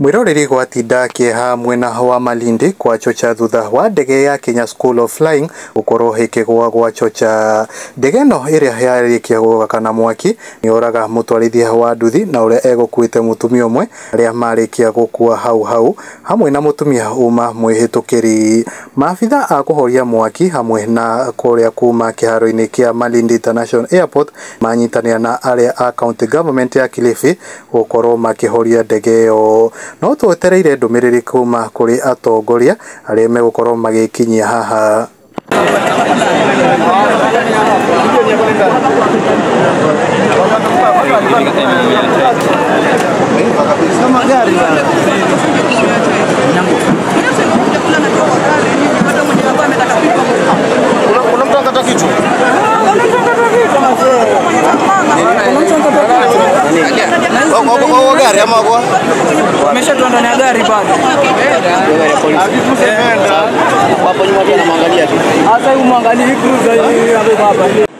Mwiroreri gwatinda kieha mwena wa Malindi kwa chocha thutha wa ndege ya Kenya School of Flying gukorwo hikigwa gwa chocha. Ndege no iria yarikia gukana mwaki ni oraga mutwarithia wa nduthi na uria egukuite mutumia umwe aria marikia gukua hau hamwe na mutumia uma mwihitukiri. Maafitha a kuhoria mwaki hamwe na kuria kuma kiharo-ini kia Malindi International Airport manyitanira na aria a county government ya Kilifi gukorwo makihoria ndege yo. No twetereire ndumiriri kuma kuri atongoria aria megukorwo magikinyia haha. Wamesha tuanda na gari bado. Hapo nyuma tena muangalia tu. Sasa huyu muangalie cruiser hii hapa.